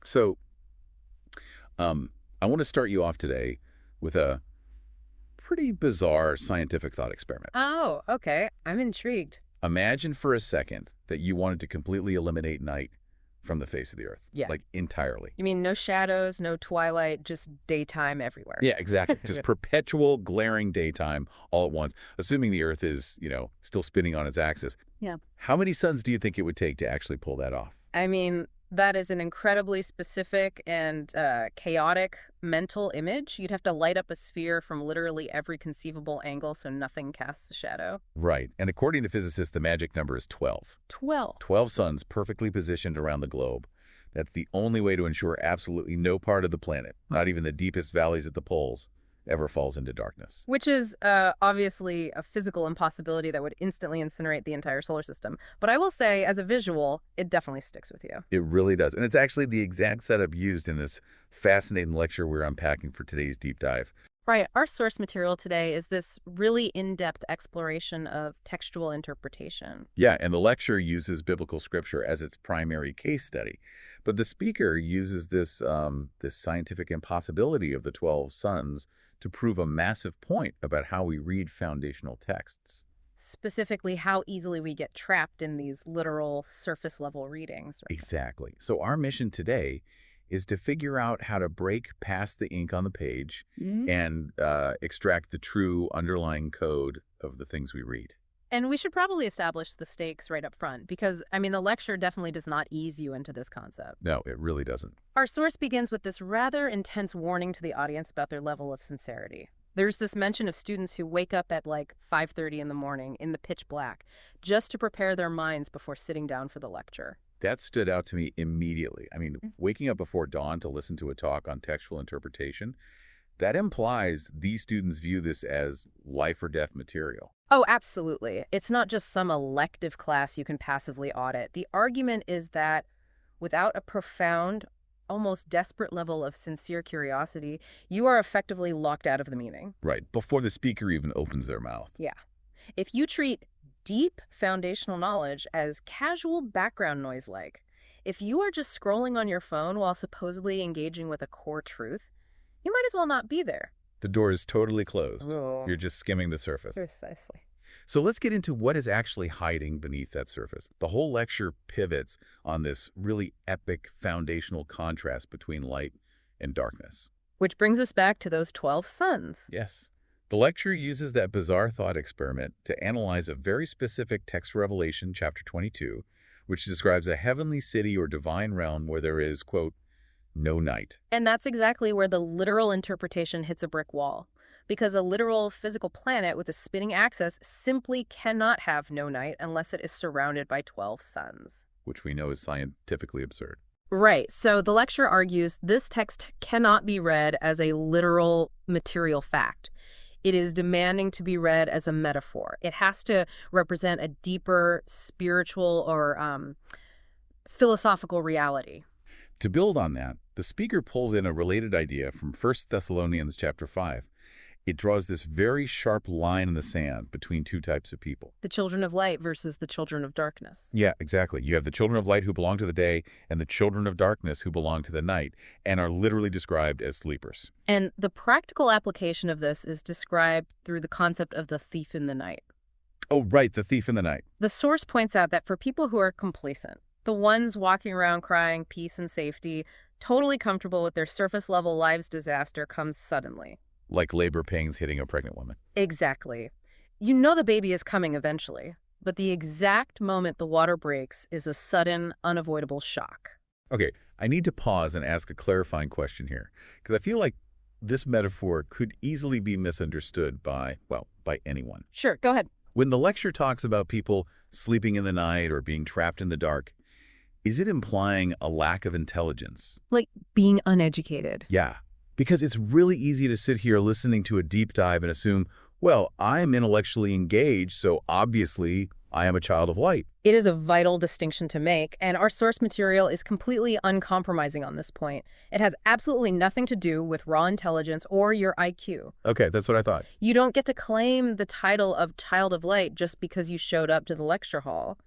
So, I want to start you off today with a pretty bizarre scientific thought experiment. Oh, okay. I'm intrigued. Imagine for a second that you wanted to completely eliminate night from the face of the Earth, Yeah. like entirely. You mean no shadows, no twilight, just daytime everywhere? Yeah, exactly. Just perpetual glaring daytime all at once, assuming the Earth is, still spinning on its axis. Yeah. How many suns do you think it would take to actually pull that off? I mean, that is an incredibly specific and chaotic mental image. You'd have to light up a sphere from literally every conceivable angle so nothing casts a shadow. Right. And according to physicists, the magic number is 12. 12. 12 suns perfectly positioned around the globe. That's the only way to ensure absolutely no part of the planet, not even the deepest valleys at the poles, ever falls into darkness. Which is obviously a physical impossibility that would instantly incinerate the entire solar system. But I will say, as a visual, it definitely sticks with you. It really does. And it's actually the exact setup used in this fascinating lecture we're unpacking for today's deep dive. Right. Our source material today is this really in-depth exploration of textual interpretation. Yeah, and the lecture uses biblical scripture as its primary case study. But the speaker uses this scientific impossibility of the 12 suns to prove a massive point about how we read foundational texts. Specifically, how easily we get trapped in these literal surface-level readings. Right? Exactly. So our mission today is to figure out how to break past the ink on the page and extract the true underlying code of the things we read. And we should probably establish the stakes right up front because, the lecture definitely does not ease you into this concept. No, it really doesn't. Our source begins with this rather intense warning to the audience about their level of sincerity. There's this mention of students who wake up at like 5:30 in the morning in the pitch black just to prepare their minds before sitting down for the lecture. That stood out to me immediately. Waking up before dawn to listen to a talk on textual interpretation, that implies these students view this as life or death material. Oh, absolutely. It's not just some elective class you can passively audit. The argument is that without a profound, almost desperate level of sincere curiosity, you are effectively locked out of the meeting. Right, before the speaker even opens their mouth. Yeah. If you treat deep foundational knowledge as casual background noise if you are just scrolling on your phone while supposedly engaging with a core truth, you might as well not be there. The door is totally closed. Oh. You're just skimming the surface. Precisely. So let's get into what is actually hiding beneath that surface. The whole lecture pivots on this really epic foundational contrast between light and darkness. Which brings us back to those 12 suns. Yes. The lecture uses that bizarre thought experiment to analyze a very specific text revelation, chapter 22, which describes a heavenly city or divine realm where there is, quote, no night. And that's exactly where the literal interpretation hits a brick wall. Because a literal physical planet with a spinning axis simply cannot have no night unless it is surrounded by 12 suns. Which we know is scientifically absurd. Right. So the lecture argues this text cannot be read as a literal material fact. It is demanding to be read as a metaphor. It has to represent a deeper spiritual or philosophical reality. To build on that, the speaker pulls in a related idea from 1 Thessalonians chapter 5. It draws this very sharp line in the sand between two types of people. The children of light versus the children of darkness. Yeah, exactly. You have the children of light who belong to the day and the children of darkness who belong to the night and are literally described as sleepers. And the practical application of this is described through the concept of the thief in the night. Oh, right, the thief in the night. The source points out that for people who are complacent, the ones walking around crying peace and safety, totally comfortable with their surface-level lives disaster comes suddenly. Like labor pains hitting a pregnant woman. Exactly. You know the baby is coming eventually, but the exact moment the water breaks is a sudden, unavoidable shock. Okay, I need to pause and ask a clarifying question here, because I feel like this metaphor could easily be misunderstood by anyone. Sure, go ahead. When the lecture talks about people sleeping in the night or being trapped in the dark, is it implying a lack of intelligence? Like being uneducated. Yeah, because it's really easy to sit here listening to a deep dive and assume, well, I'm intellectually engaged, so obviously I am a child of light. It is a vital distinction to make, and our source material is completely uncompromising on this point. It has absolutely nothing to do with raw intelligence or your IQ. Okay, that's what I thought. You don't get to claim the title of child of light just because you showed up to the lecture hall.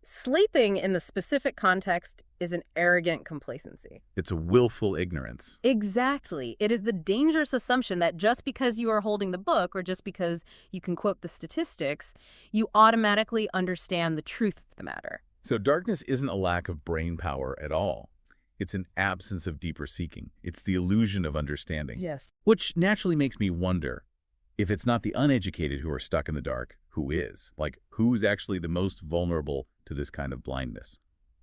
Sleeping in the specific context is an arrogant complacency. It's a willful ignorance. Exactly. It is the dangerous assumption that just because you are holding the book or just because you can quote the statistics, you automatically understand the truth of the matter. So darkness isn't a lack of brain power at all. It's an absence of deeper seeking. It's the illusion of understanding. Yes. Which naturally makes me wonder, if it's not the uneducated who are stuck in the dark, who is? Like, who's actually the most vulnerable to this kind of blindness?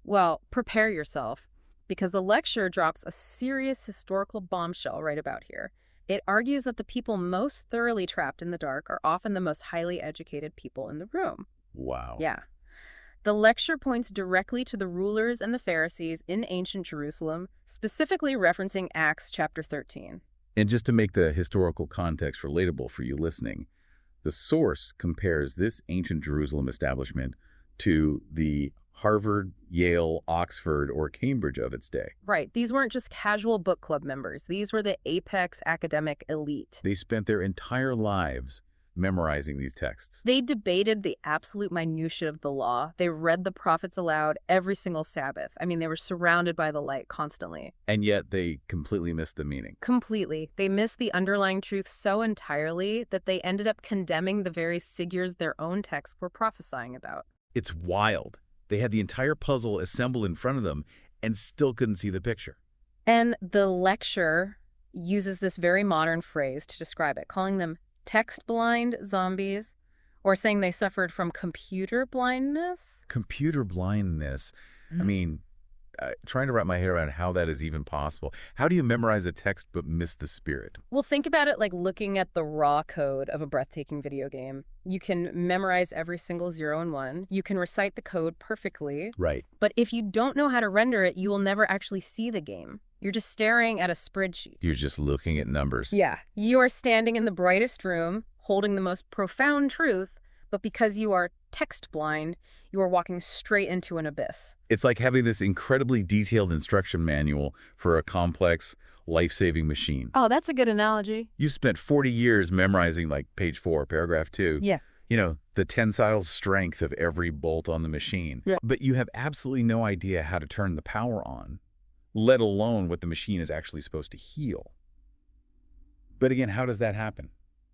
Well, prepare yourself, because the lecture drops a serious historical bombshell right about here. It argues that the people most thoroughly trapped in the dark are often the most highly educated people in the room. Wow. Yeah. The lecture points directly to the rulers and the Pharisees in ancient Jerusalem, specifically referencing Acts chapter 13. And just to make the historical context relatable for you listening, the source compares this ancient Jerusalem establishment to the Harvard, Yale, Oxford, or Cambridge of its day. Right. These weren't just casual book club members. These were the apex academic elite. They spent their entire lives memorizing these texts. They debated the absolute minutiae of the law. They read the prophets aloud every single Sabbath. I mean, they were surrounded by the light constantly. And yet they completely missed the meaning. Completely. They missed the underlying truth so entirely that they ended up condemning the very figures their own texts were prophesying about. It's wild. They had the entire puzzle assembled in front of them and still couldn't see the picture. And the lecture uses this very modern phrase to describe it, calling them text-blind zombies, or saying they suffered from computer blindness. Computer blindness. I mean, trying to wrap my head around how that is even possible. How do you memorize a text but miss the spirit? Well, think about it like looking at the raw code of a breathtaking video game. You can memorize every single 0 and 1. You can recite the code perfectly. Right. But if you don't know how to render it, you will never actually see the game. You're just staring at a spreadsheet. You're just looking at numbers. Yeah. You are standing in the brightest room, holding the most profound truth, but because you are text blind, you are walking straight into an abyss. It's like having this incredibly detailed instruction manual for a complex, life-saving machine. Oh, that's a good analogy. You spent 40 years memorizing like page 4, paragraph 2. Yeah. You know, the tensile strength of every bolt on the machine. Yeah. But you have absolutely no idea how to turn the power on, let alone what the machine is actually supposed to heal. But again, how does that happen?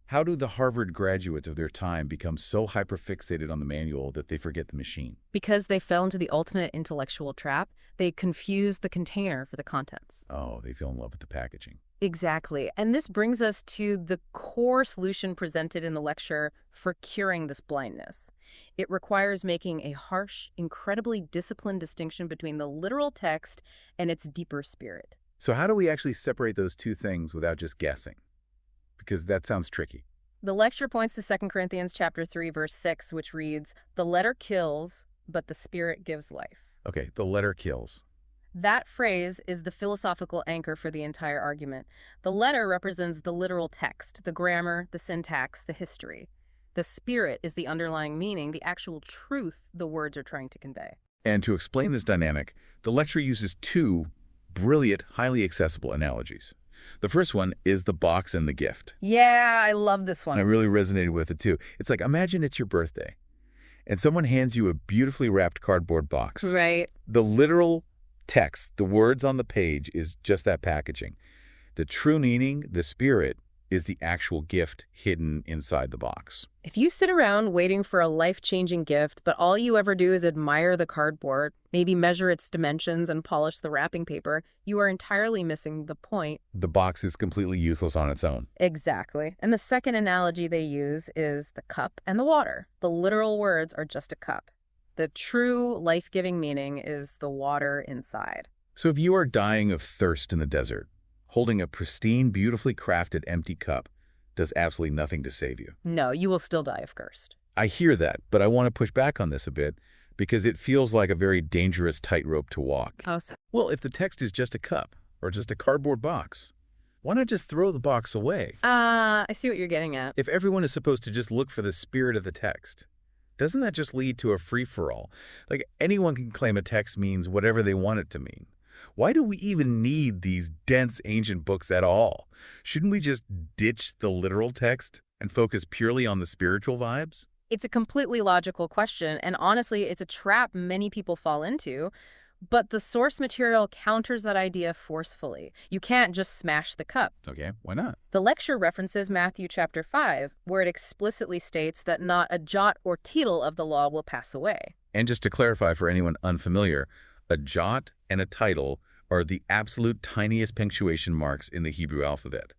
How do the Harvard graduates of their time become so hyperfixated on the manual that they forget the machine? Because they fell into the ultimate intellectual trap, they confused the container for the contents. Oh, they fell in love with the packaging. Exactly. And this brings us to the core solution presented in the lecture for curing this blindness. It requires making a harsh, incredibly disciplined distinction between the literal text and its deeper spirit. So how do we actually separate those two things without just guessing? Because that sounds tricky. The lecture points to 2 Corinthians chapter 3, verse 6, which reads, "The letter kills, but the spirit gives life." Okay, the letter kills. That phrase is the philosophical anchor for the entire argument. The letter represents the literal text, the grammar, the syntax, the history. The spirit is the underlying meaning, the actual truth the words are trying to convey. And to explain this dynamic, the lecture uses two brilliant, highly accessible analogies. The first one is the box and the gift. Yeah, I love this one. I really resonated with it too. It's like, imagine it's your birthday, and someone hands you a beautifully wrapped cardboard box. Right. The literal text, the words on the page, is just that packaging. The true meaning, the spirit, is the actual gift hidden inside the box. If you sit around waiting for a life-changing gift, but all you ever do is admire the cardboard, maybe measure its dimensions and polish the wrapping paper, you are entirely missing the point. The box is completely useless on its own. Exactly. And the second analogy they use is the cup and the water. The literal words are just a cup. The true life-giving meaning is the water inside. So if you are dying of thirst in the desert, holding a pristine, beautifully crafted empty cup does absolutely nothing to save you. No, you will still die of thirst. I hear that, but I want to push back on this a bit because it feels like a very dangerous tightrope to walk. Oh, so Well, if the text is just a cup or just a cardboard box, why not just throw the box away? I see what you're getting at. If everyone is supposed to just look for the spirit of the text, doesn't that just lead to a free-for-all? Like anyone can claim a text means whatever they want it to mean. Why do we even need these dense ancient books at all? Shouldn't we just ditch the literal text and focus purely on the spiritual vibes? It's a completely logical question, and honestly, it's a trap many people fall into. But the source material counters that idea forcefully. You can't just smash the cup. Okay, why not? The lecture references Matthew chapter 5, where it explicitly states that not a jot or tittle of the law will pass away. And just to clarify for anyone unfamiliar, a jot and a tittle are the absolute tiniest punctuation marks in the Hebrew alphabet.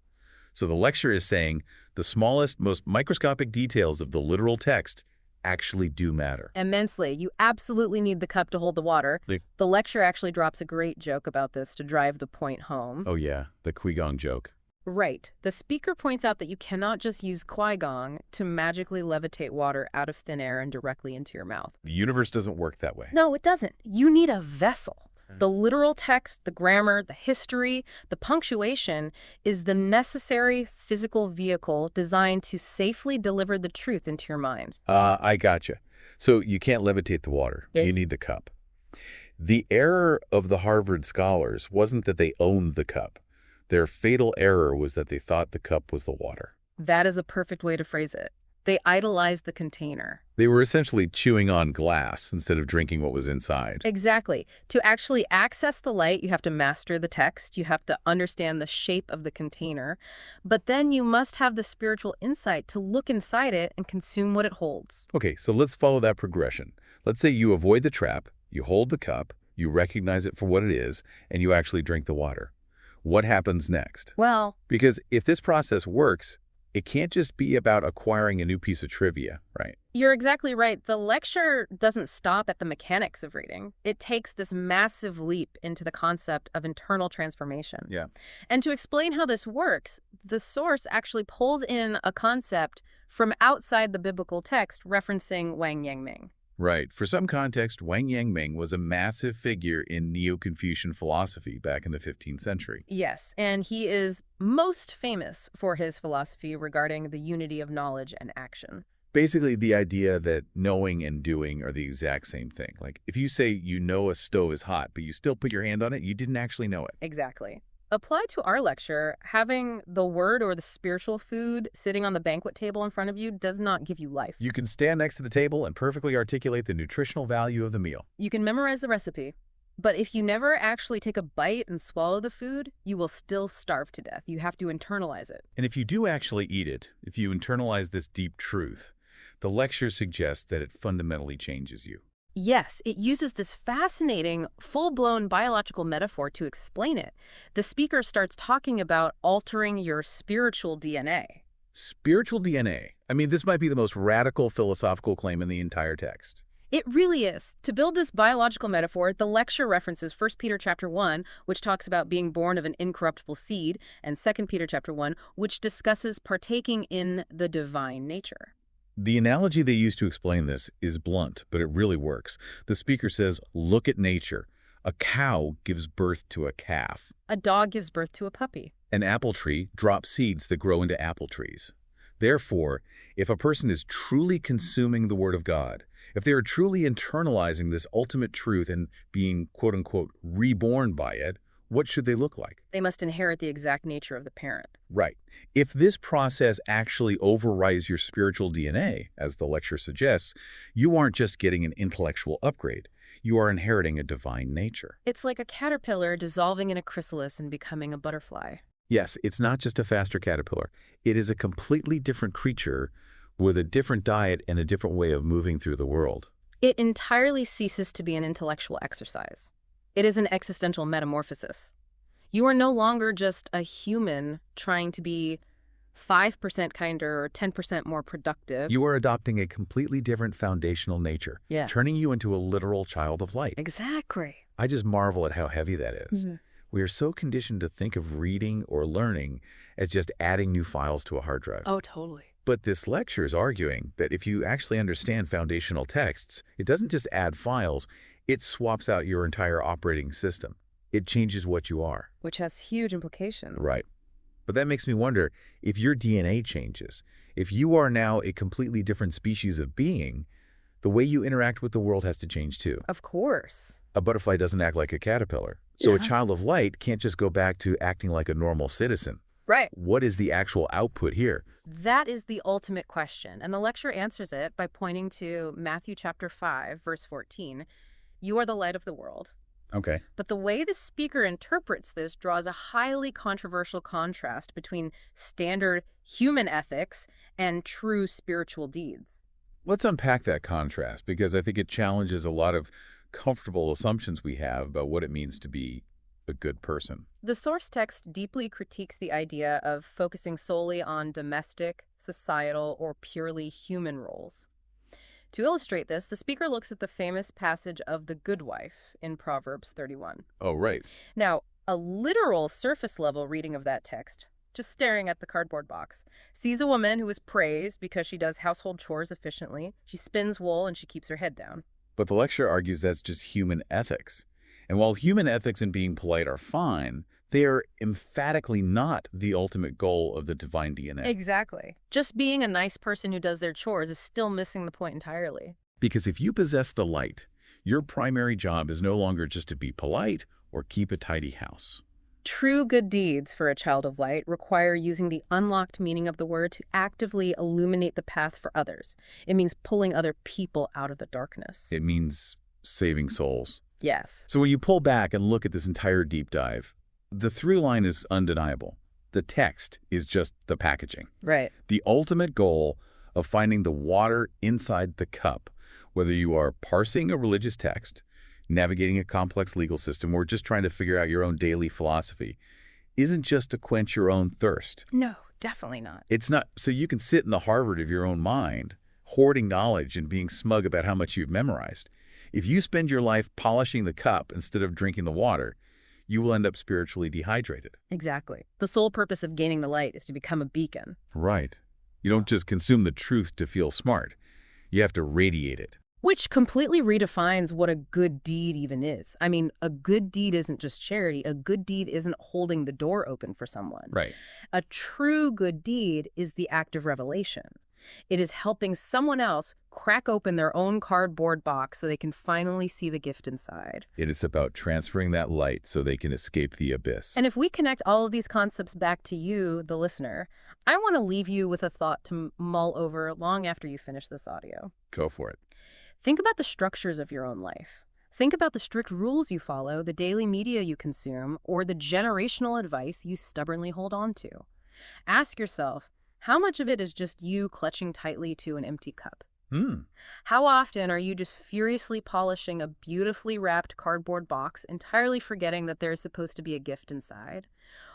So the lecture is saying the smallest, most microscopic details of the literal text actually do matter. Immensely. You absolutely need the cup to hold the water. The lecture actually drops a great joke about this to drive the point home. Oh yeah, the Qui-Gon joke. Right. The speaker points out that you cannot just use Qui-Gon to magically levitate water out of thin air and directly into your mouth. The universe doesn't work that way. No, it doesn't. You need a vessel. The literal text, the grammar, the history, the punctuation is the necessary physical vehicle designed to safely deliver the truth into your mind. I gotcha. So you can't levitate the water. You need the cup. The error of the Harvard scholars wasn't that they owned the cup. Their fatal error was that they thought the cup was the water. That is a perfect way to phrase it. They idolized the container. They were essentially chewing on glass instead of drinking what was inside. Exactly. To actually access the light, you have to master the text. You have to understand the shape of the container. But then you must have the spiritual insight to look inside it and consume what it holds. Okay, so let's follow that progression. Let's say you avoid the trap, you hold the cup, you recognize it for what it is, and you actually drink the water. What happens next? Well, because if this process works, it can't just be about acquiring a new piece of trivia, right? you're exactly right. The lecture doesn't stop at the mechanics of reading. It takes this massive leap into the concept of internal transformation. Yeah. And to explain how this works, the source actually pulls in a concept from outside the biblical text referencing Wang Yangming. Right. For some context, Wang Yangming was a massive figure in Neo-Confucian philosophy back in the 15th century. Yes, and he is most famous for his philosophy regarding the unity of knowledge and action. Basically, the idea that knowing and doing are the exact same thing. Like, if you say you know a stove is hot, but you still put your hand on it, you didn't actually know it. Exactly. Applied to our lecture, having the word or the spiritual food sitting on the banquet table in front of you does not give you life. You can stand next to the table and perfectly articulate the nutritional value of the meal. You can memorize the recipe, but if you never actually take a bite and swallow the food, you will still starve to death. You have to internalize it. And if you do actually eat it, if you internalize this deep truth, the lecture suggests that it fundamentally changes you. Yes, it uses this fascinating, full-blown biological metaphor to explain it. The speaker starts talking about altering your spiritual DNA. Spiritual DNA. I mean, this might be the most radical philosophical claim in the entire text. It really is. To build this biological metaphor, the lecture references 1 Peter chapter 1, which talks about being born of an incorruptible seed, and 2 Peter chapter 1, which discusses partaking in the divine nature. The analogy they use to explain this is blunt, but it really works. The speaker says, look at nature. A cow gives birth to a calf. A dog gives birth to a puppy. An apple tree drops seeds that grow into apple trees. Therefore, if a person is truly consuming the Word of God, if they are truly internalizing this ultimate truth and being, quote-unquote, reborn by it, what should they look like? They must inherit the exact nature of the parent. Right. If this process actually overrides your spiritual DNA, as the lecture suggests, you aren't just getting an intellectual upgrade. You are inheriting a divine nature. It's like a caterpillar dissolving in a chrysalis and becoming a butterfly. Yes, it's not just a faster caterpillar. It is a completely different creature with a different diet and a different way of moving through the world. It entirely ceases to be an intellectual exercise. It is an existential metamorphosis. You are no longer just a human trying to be 5% kinder or 10% more productive. You are adopting a completely different foundational nature, turning you into a literal child of light. Exactly. I just marvel at how heavy that is. We are so conditioned to think of reading or learning as just adding new files to a hard drive. Oh, totally. But this lecture is arguing that if you actually understand foundational texts, it doesn't just add files, it swaps out your entire operating system. It changes what you are. Which has huge implications. Right. But that makes me wonder, if your DNA changes, if you are now a completely different species of being, the way you interact with the world has to change too. Of course. A butterfly doesn't act like a caterpillar. So a child of light can't just go back to acting like a normal citizen. Right. What is the actual output here? That is the ultimate question, and the lecture answers it by pointing to Matthew chapter 5, verse 14. You are the light of the world. Okay. But the way the speaker interprets this draws a highly controversial contrast between standard human ethics and true spiritual deeds. Let's unpack that contrast, because I think it challenges a lot of comfortable assumptions we have about what it means to be a good person. The source text deeply critiques the idea of focusing solely on domestic, societal, or purely human roles. To illustrate this, the speaker looks at the famous passage of the good wife in Proverbs 31. Oh, right. Now, a literal surface-level reading of that text, just staring at the cardboard box, sees a woman who is praised because she does household chores efficiently, she spins wool, and she keeps her head down. But the lecture argues that's just human ethics. And while human ethics and being polite are fine, they are emphatically not the ultimate goal of the divine DNA. Exactly. Just being a nice person who does their chores is still missing the point entirely. Because if you possess the light, your primary job is no longer just to be polite or keep a tidy house. True good deeds for a child of light require using the unlocked meaning of the word to actively illuminate the path for others. It means pulling other people out of the darkness. It means saving souls. Yes. So when you pull back and look at this entire deep dive, the through line is undeniable. The text is just the packaging. Right. The ultimate goal of finding the water inside the cup, whether you are parsing a religious text, navigating a complex legal system, or just trying to figure out your own daily philosophy, isn't just to quench your own thirst. No, definitely not. It's not so you can sit in the Harvard of your own mind, hoarding knowledge and being smug about how much you've memorized. If you spend your life polishing the cup instead of drinking the water, you will end up spiritually dehydrated. Exactly. The sole purpose of gaining the light is to become a beacon. Right. You don't just consume the truth to feel smart. You have to radiate it. Which completely redefines what a good deed even is. I mean, a good deed isn't just charity. A good deed isn't holding the door open for someone. Right. A true good deed is the act of revelation. It is helping someone else crack open their own cardboard box so they can finally see the gift inside. It is about transferring that light so they can escape the abyss. And if we connect all of these concepts back to you, the listener, I want to leave you with a thought to mull over long after you finish this audio. Go for it. Think about the structures of your own life. Think about the strict rules you follow, the daily media you consume, or the generational advice you stubbornly hold on to. Ask yourself, how much of it is just you clutching tightly to an empty cup? How often are you just furiously polishing a beautifully wrapped cardboard box, entirely forgetting that there is supposed to be a gift inside?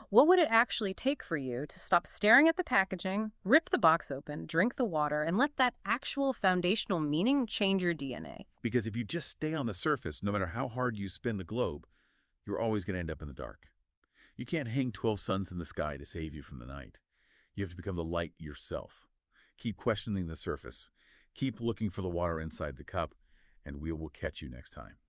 What would it actually take for you to stop staring at the packaging, rip the box open, drink the water, and let that actual foundational meaning change your DNA? Because if you just stay on the surface, no matter how hard you spin the globe, you're always going to end up in the dark. You can't hang 12 suns in the sky to save you from the night. You have to become the light yourself. Keep questioning the surface. Keep looking for the water inside the cup, and we will catch you next time.